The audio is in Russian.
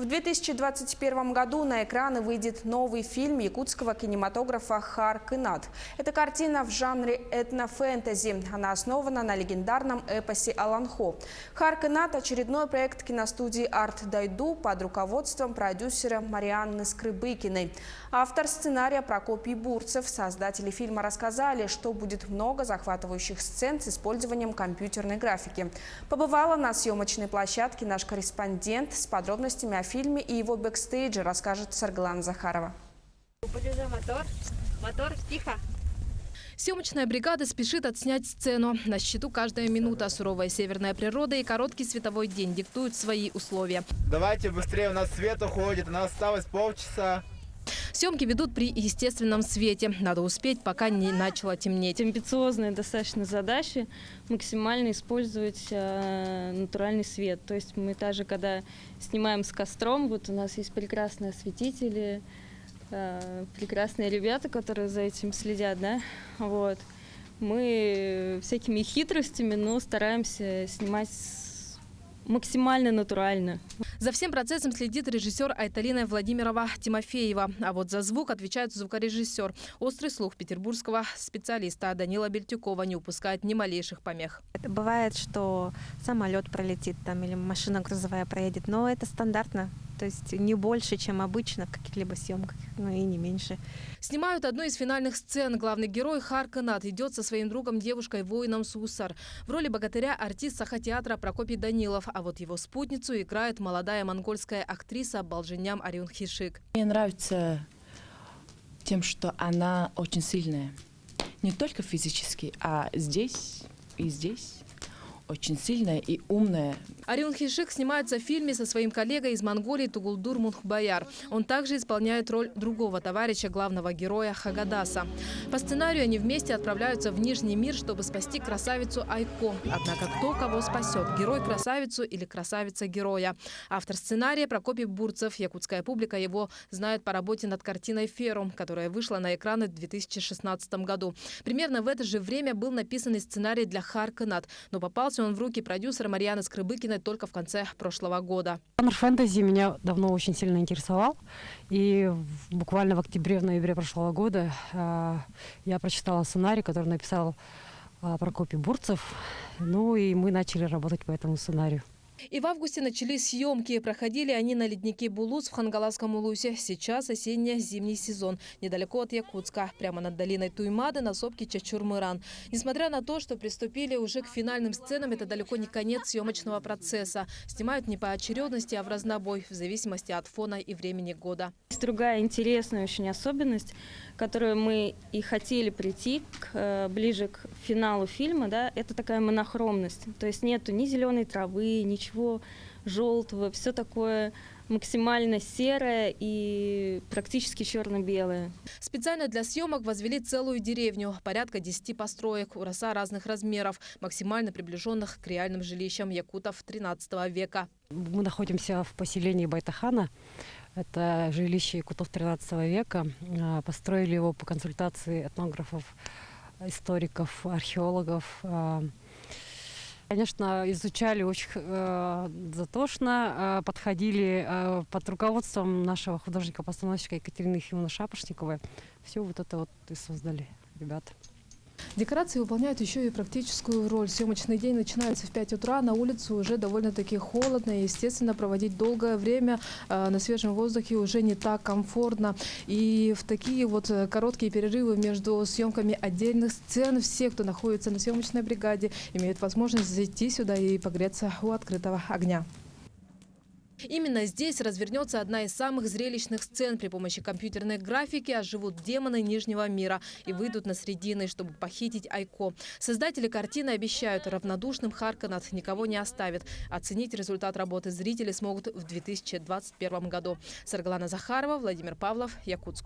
В 2021 году на экраны выйдет новый фильм якутского кинематографа «Харк и Нат». Это картина в жанре этнофэнтези. Она основана на легендарном эпосе Аланхо. «Харк и Нат» – очередной проект киностудии «Арт Дайду» под руководством продюсера Марианны Скрыбыкиной. Автор сценария Прокопий Бурцев. Создатели фильма рассказали, что будет много захватывающих сцен с использованием компьютерной графики. Побывала на съемочной площадке наш корреспондент. С подробностями о фильме и его бэкстейдже расскажет Сарглана Захарова. Мотор, тихо. Съемочная бригада спешит отснять сцену. На счету каждая минута. Суровая северная природа и короткий световой день диктуют свои условия. Давайте быстрее, у нас свет уходит, у нас осталось полчаса. Съемки ведут при естественном свете. Надо успеть, пока не начало темнеть. Амбициозные достаточно задачи максимально использовать натуральный свет. То есть мы даже когда снимаем с костром, вот у нас есть прекрасные осветители, прекрасные ребята, которые за этим следят, да, вот. Мы всякими хитростями, но стараемся снимать максимально натурально. За всем процессом следит режиссер Айталина Владимирова-Тимофеева. А вот за звук отвечает звукорежиссер. Острый слух петербургского специалиста Данила Бельтюкова не упускает ни малейших помех. Это бывает, что самолет пролетит там или машина грузовая проедет, но это стандартно. То есть не больше, чем обычно в каких-либо съемках, но и не меньше. Снимают одну из финальных сцен. Главный герой Харк и Нат идет со своим другом, девушкой-воином Сусар. В роли богатыря артист Сахатеатра Прокопий Данилов. А вот его спутницу играет молодая монгольская актриса Балжиням Арюнхишик. Мне нравится тем, что она очень сильная. Не только физически, а здесь и здесь. Очень сильная и умная. Арюнхишик снимается в фильме со своим коллегой из Монголии Тугулдур Мунхбаяр. Он также исполняет роль другого товарища главного героя Хагадаса. По сценарию они вместе отправляются в Нижний мир, чтобы спасти красавицу Айко. Однако кто кого спасет – герой красавицу или красавица героя? Автор сценария Прокопий Бурцев. Якутская публика его знает по работе над картиной «Ферум», которая вышла на экраны в 2016 году. Примерно в это же время был написан сценарий для «Харк и Нат», но попался он в руки продюсера Марианны Скрыбыкиной только в конце прошлого года. Жанр фэнтези меня давно очень сильно интересовал. И буквально в октябре-ноябре прошлого года я прочитала сценарий, который написал Прокопий Бурцев. Ну и мы начали работать по этому сценарию. И в августе начались съемки. Проходили они на леднике Булус в Хангаласском улусе. Сейчас осенне-зимний сезон. Недалеко от Якутска. Прямо над долиной Туймады на сопке Чачур-Мыран. Несмотря на то, что приступили уже к финальным сценам, это далеко не конец съемочного процесса. Снимают не по очередности, а в разнобой, в зависимости от фона и времени года. Есть другая интересная очень особенность, к которой мы и хотели прийти ближе к финалу фильма, да, это такая монохромность. То есть нету ни зеленой травы, ничего желтого, все такое максимально серое и практически черно-белое. Специально для съемок возвели целую деревню. Порядка 10 построек, ураса разных размеров, максимально приближенных к реальным жилищам якутов XIII века. Мы находимся в поселении Байтахана. Это жилище якутов XIII века. Построили его по консультации этнографов, историков, археологов. Конечно, изучали очень затошно, подходили под руководством нашего художника-постановщика Екатерины Ефимовны Шапошниковой. Все вот это вот и создали ребята. Декорации выполняют еще и практическую роль. Съемочный день начинается в 5 утра. На улице уже довольно-таки холодно. И, естественно, проводить долгое время на свежем воздухе уже не так комфортно. И в такие вот короткие перерывы между съемками отдельных сцен все, кто находится на съемочной бригаде, имеют возможность зайти сюда и погреться у открытого огня. Именно здесь развернется одна из самых зрелищных сцен. При помощи компьютерной графики оживут демоны Нижнего мира и выйдут на средины, чтобы похитить Айко. Создатели картины обещают, равнодушным Харк и Нат никого не оставит. Оценить результат работы зрители смогут в 2021 году. Сарглана Захарова, Владимир Павлов, Якутск.